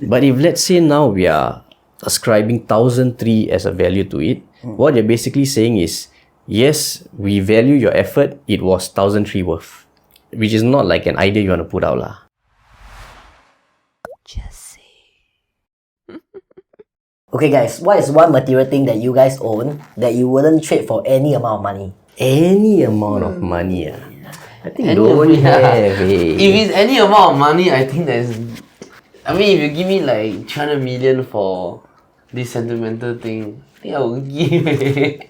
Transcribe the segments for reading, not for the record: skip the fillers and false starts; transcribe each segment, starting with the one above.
But if let's say now we are ascribing 1,003 as a value to it, what you're basically saying is, yes, we value your effort, it was 1,003 worth. Which is not like an idea you want to put out lah. Okay guys, what is one material thing that you guys own that you wouldn't trade for any amount of money? Any amount of money I think don't have If it's any amount of money, I think there's... I mean, if you give me like 300 million for this sentimental thing, I think I will give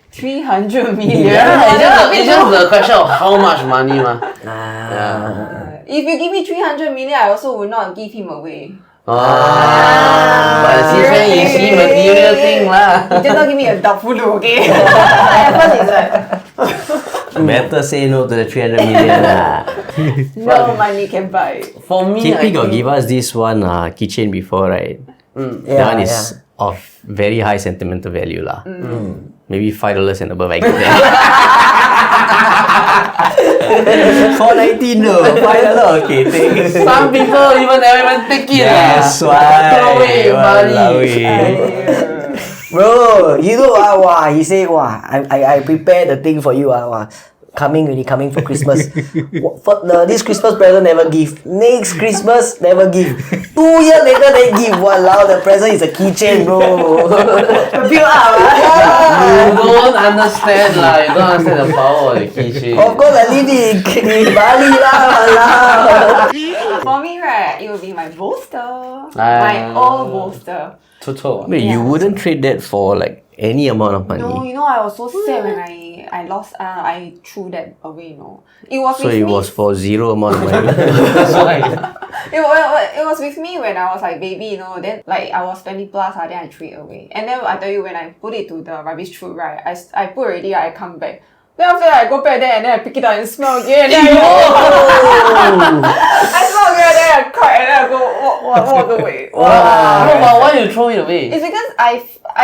300 million. Yeah, it's just the question of how much money ma. If you give me 300 million, I also would not give him away. But since when you see material thing lah. You just not give me a doubtful look, okay? First is like, Better say no to the 300 million no money can buy. For me, KP got give us this one keychain before, right? That one is of very high sentimental value lah. Maybe $5 and above I get that. $4.90 no, $5 okay, thanks. some people even never even take it. That's why. Throw away money. Bro, you know he say I prepared the thing for you coming for Christmas. This Christmas present never give. Next Christmas never give. 2 years later they give. Walao, the present is a keychain, bro. Build up, You don't understand lah. You don't understand the power of the keychain. Of course I live in Bali lah, walao. For me, right, it would be my bolster. My old bolster. Wait, you wouldn't trade that for like any amount of money? No, you know, I was so sad when I lost, I threw that away, you know. It was So with it me. was for zero amount of money? It was with me when I was like baby, you know. Then like I was 20 plus, then I threw it away. And then I tell you, when I put it to the rubbish chute, right, I put already, I come back. Then after that, I go back there and then I pick it up and smell again. And then I smell again, then I cry and then I go walk away. Wow. No, but why you throw it away? It's because I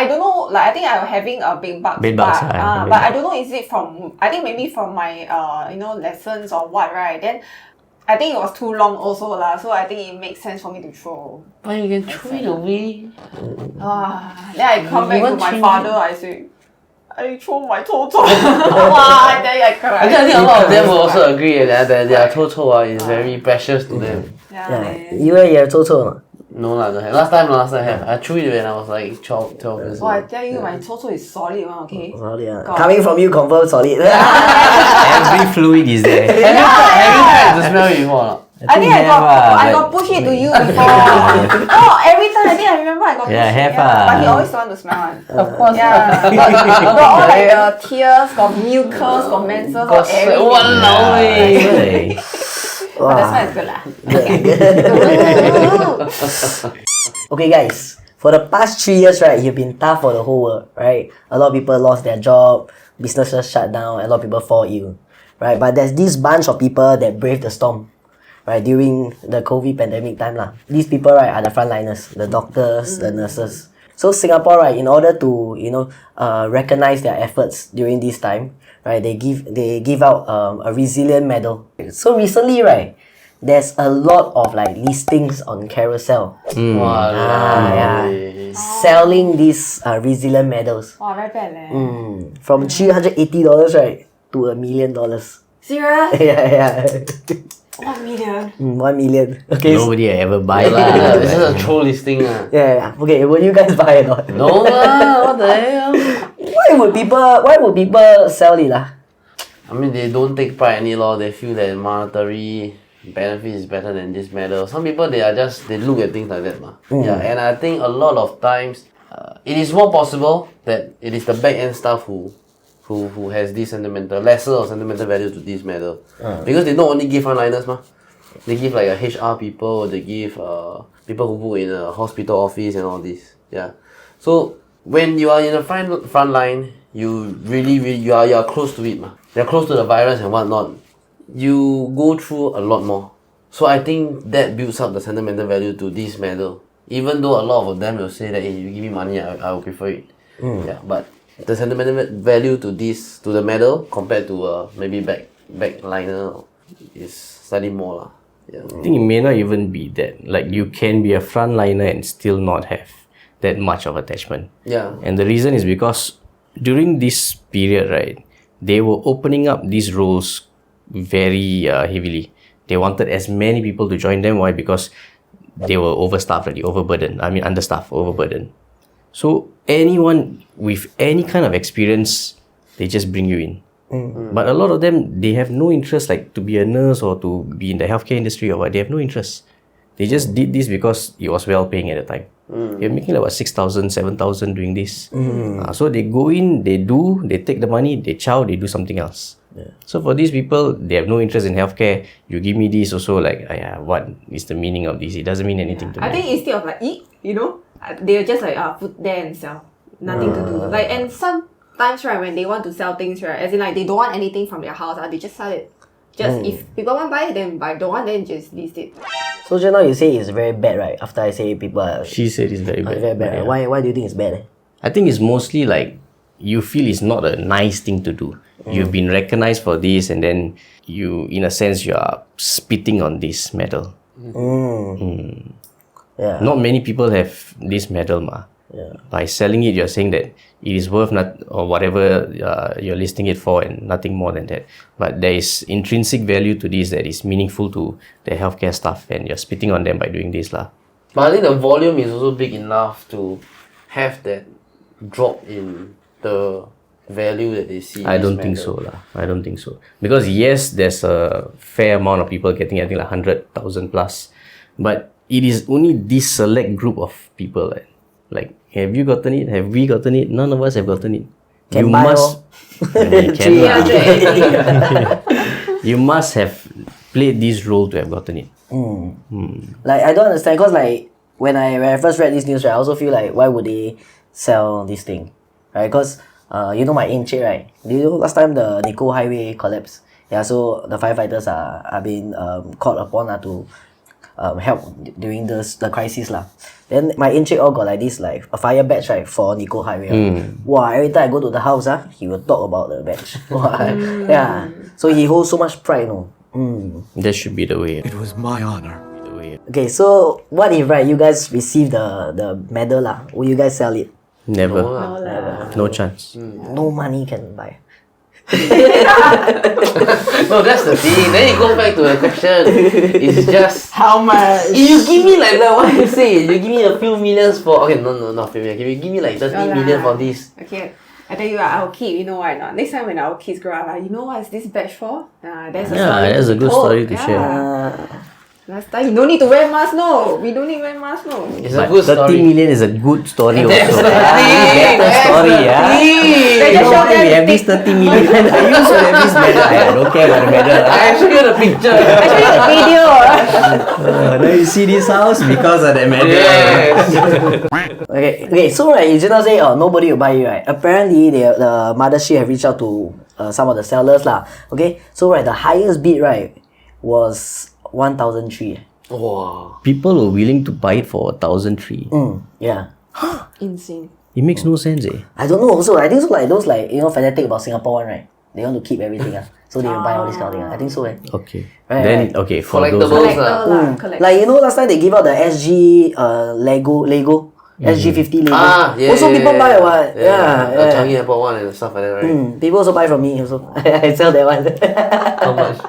don't know, like I think I'm having a bed bugs. Bed bugs, but I don't know, is it from, I think maybe from my lessons or what, right? Then I think it was too long also lah, so I think it makes sense for me to throw. But you can throw it away. Then I come back to my father, I say, I throw my Chou. Wow, I tell you, I cry. I think a lot of them will also agree that their Chou is very precious to them. Yeah. You have Chou? No lah, don't have. Last time I have. I threw it when I was like 12 years Oh, I old. tell you, my Chou is solid one, okay? Solid. Coming from you, confirm solid. Every fluid is there. Have you tried to smell it before or not? I think I got push it to you before. Every time I think I remember I got push it. But he always don't want to smell one. Of course. Yeah. Got all like the tears, got mucus, got menses, got everything. Walao eh. But the smell is good lah. Okay guys, for the past 3 years, right, you've been tough for the whole world, right? A lot of people lost their job, businesses shut down, a lot of people fall ill, right? But there's this bunch of people that braved the storm, right, during the COVID pandemic time lah. These people, right, are the frontliners, the doctors, the nurses. So Singapore, right, in order to recognize their efforts during this time, right, they give out a resilient medal. So recently, right, there's a lot of like listings on Carousell. Selling these resilient medals. Wow, very bad leh. From $380, right, to $1 million. Serious? Yeah. 1 million. 1 million. Okay. Nobody ever buy Yeah, that. this is a troll listing lah. Yeah. Okay, will you guys buy it or not? No lah, what the hell? Why would people sell it lah? I mean, they don't take pride in it lor. They feel that monetary benefit is better than this medal. Some people, they look at things like that ma. Yeah, and I think a lot of times, it is more possible that it is the back end staff who has this lesser or sentimental value to this medal. Because they don't only give frontliners ma. They give like a HR people, they give people who work in a hospital office and all this. Yeah. So when you are in the front line, you are close to it ma. You're close to the virus and whatnot. You go through a lot more. So I think that builds up the sentimental value to this medal. Even though a lot of them will say that, hey, you give me money, I will prefer it. Yeah, but the sentimental value to the medal compared to maybe backliner is slightly more lah. I think it may not even be that. Like, you can be a frontliner and still not have that much of attachment. Yeah. And the reason is because during this period, right, they were opening up these roles very heavily. They wanted as many people to join them. Why? Because they were overstaffed already, overburdened. I mean, understaffed, overburdened. So anyone with any kind of experience, they just bring you in. But a lot of them, they have no interest, like to be a nurse or to be in the healthcare industry or what. They have no interest. They just did this because it was well paying at the time. They're making like 6,000, 7,000 doing this. So they go in, they take the money, they chow, they do something else. So for these people, they have no interest in healthcare. You give me this also, like, what is the meaning of this? It doesn't mean anything to me. I think instead of like eat, they'll just like put there and sell. Nothing to do. Like, and sometimes, right, when they want to sell things, right, as in like they don't want anything from their house, they just sell it. Just if people want to buy it, then buy. Don't want, then just list it. So just now you say it's very bad, right? After I say people are She said it's very bad. very bad. Yeah. Why do you think it's bad? I think it's mostly like you feel it's not a nice thing to do. You've been recognized for this, and then you, in a sense, you are spitting on this medal. Yeah. Not many people have this medal, ma. Yeah. By selling it, you're saying that it is worth or whatever you're listing it for, and nothing more than that. But there is intrinsic value to this that is meaningful to the healthcare staff, and you're spitting on them by doing this, lah. But I think the volume is also big enough to have that drop in the value that they see. I don't think so, lah. I don't think so. Because yes, there's a fair amount of people getting, I think, like 100,000 plus. But it is only this select group of people. Like, have you gotten it? Have we gotten it? None of us have gotten it. Can you buy must. I mean, you can, lah. You must have played this role to have gotten it. Like, I don't understand, because like when I first read this news, right, I also feel like, why would they sell this thing, right? Because my encik, right? Do you know last time the Nicole Highway collapsed? Yeah, so the firefighters are being called upon to help during the crisis lah. Then my encik all got like this, like a fire badge, right, for Nicole Highway. Wow, every time I go to the house, he will talk about the badge. Yeah, so he holds so much pride, That should be the way. It was my honor. Okay, so what if, right, you guys receive the medal lah? Will you guys sell it? Never. No, No chance. No money can buy. No, that's the thing. Then it goes back to the question. It's just How much? if you give me like what you say, you give me a few millions for not few million. If you give me like 30 million for this. Okay. I tell you what, our kid, you know why not? Next time when our kids grow up, you know what is this badge for? There's a story That's a good told. story to share. Last time you don't need to wear mask, no. We don't need to wear mask, no. It's a But good 30 story. million is a good story also. That's the Better thing. story, yeah. They You just know show why we them have this 30 million? I used to have this medal. I don't care about the medal. I actually got a picture. actually the video. Now you see this house because of the medal. Yes. Okay, so right, you just now say, nobody will buy it, right? Apparently, the mothership have reached out to some of the sellers lah. Okay, so right, the highest bid, right, was 1,003. Wow. People were willing to buy it for 1,003. Yeah. Insane. It makes no sense, eh? I don't know also. I think so, like those like fanatic about Singapore one, right? They want to keep everything, so they will buy all this kind of thing. I think so, eh? Okay. Right, Then, right. okay, for Collectibles those... lah. Collect. Like last time they give out the SG Lego SG50 Lego. Yeah. Also people buy what? The Yeah. Changi Airport one and stuff like that, right? People also buy from me also. I sell that one. How much?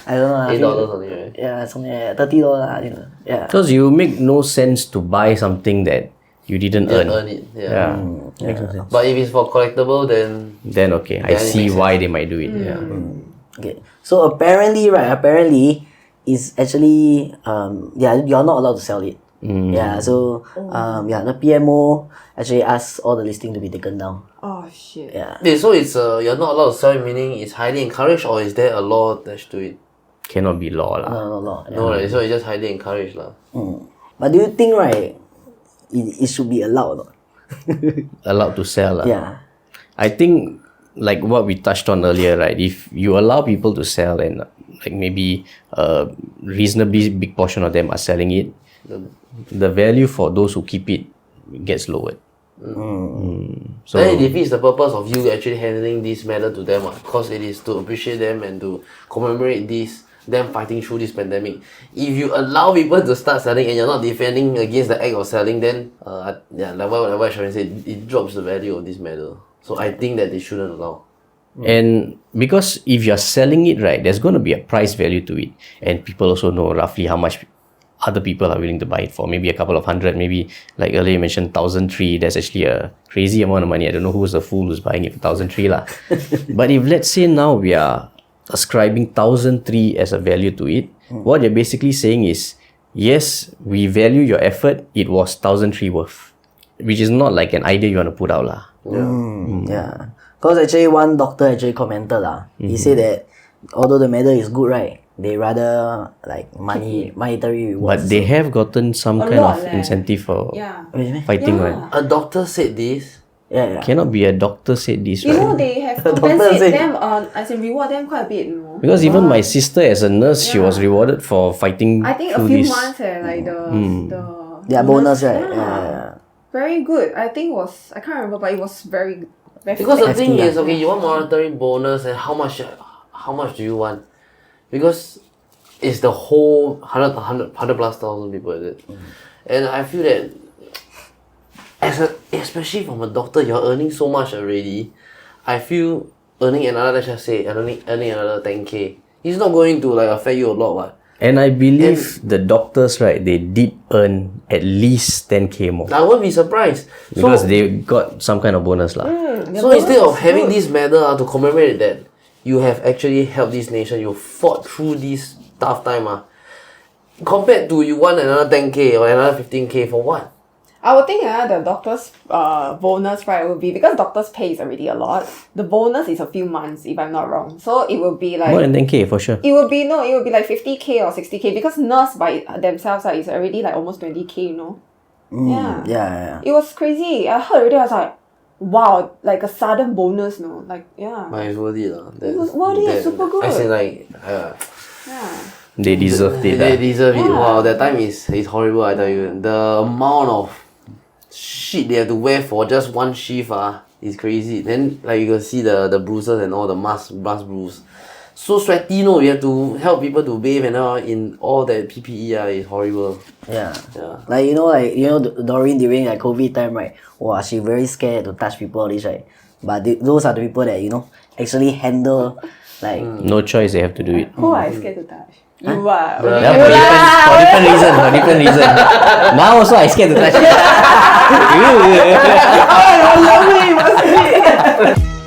I don't know. I think- $8 only, right? Yeah, something like that. $30. I think. Yeah. Because you make no sense to buy something that you didn't Yeah, earn. earn it. Yeah. Makes no sense. But if it's for collectible, then Then, okay, I Then it see makes why they might do it. Yeah. Okay. So apparently, it's actually you're not allowed to sell it. Yeah. So the PMO actually asked all the listing to be taken down. Oh shit. Yeah. so it's you're not allowed to sell it, meaning it's highly encouraged, or is there a law attached to it? Cannot be law, lah. No. Yeah. No, right? So it's just highly encouraged, lah. But do you think, right, it should be allowed or not? Allowed to sell, lah. Yeah. I think, like what we touched on earlier, right? If you allow people to sell and like maybe a reasonably big portion of them are selling it, the value for those who keep it gets lowered. So Then it defeats the purpose of you actually handing this medal to them, because it is to appreciate them and to commemorate this. them fighting through this pandemic. If you allow people to start selling and you're not defending against the act of selling, then like what Sharon said, it drops the value of this medal. So I think that they shouldn't allow. And because if you're selling it right, there's going to be a price value to it, and people also know roughly how much other people are willing to buy it for. Maybe a couple of hundred, maybe like earlier you mentioned 1,003. That's actually a crazy amount of money. I don't know who's the fool who's buying it for 1,003 lah. But if let's say now we are ascribing 1,003 as a value to it, what you're basically saying is, yes, we value your effort. It was 1,003 worth, which is not like an idea you want to put out lah. Yeah. Because actually one doctor actually commented lah. He said that although the medal is good, right, they rather like monetary rewards. But they have gotten some kind of incentive for fighting, right? A doctor said this. Yeah. Cannot be a doctor said this, You right? know, they have compensate them on, as in reward them quite a bit, you know. Because even my sister as a nurse, she was rewarded for fighting I think a through few this. months, like the bonus, right? Yeah. Very good. I think I can't remember, but it was very Because the thing is, lah. okay, you want monetary bonus, and how much do you want? Because it's the whole 100 plus thousand people, is it? And I feel that especially from a doctor, you're earning so much already. I feel earning another, let's just say, earning another 10k, it's not going to like affect you a lot, what? And I believe the doctors, right, they did earn at least 10k more. I won't be surprised. Because they got some kind of bonus lah. So instead of having this medal to commemorate that you have actually helped this nation, you fought through this tough time, compared to you want another 10k or another 15k for what? I would think the doctor's bonus, right, would be, because doctor's pay is already a lot, the bonus is a few months, if I'm not wrong. So it would be like... More than 10k for sure. It would be like 50k or 60k, because nurse by themselves is already like almost 20k, you know? Yeah. It was crazy. I heard already, I was like, wow, like a sudden bonus, no? Like, yeah. But it's worth it. It was worth it, super good. I say like... Yeah. They deserve it. They deserve it. Wow, that time is horrible, I tell you. The amount of shit they have to wear for just one shift is crazy. Then like you can see the bruises and all the mask bruise. So sweaty, you have to help people to bathe and all in all that PPE is horrible. Yeah. Like Doreen during like COVID time, right? Wow, she very scared to touch people, all this, right? But those are the people that actually handle like No choice, they have to do it. Who are you scared to touch? You are. Yeah, for different reason. Now also I scared to touch it. Oh, I love it.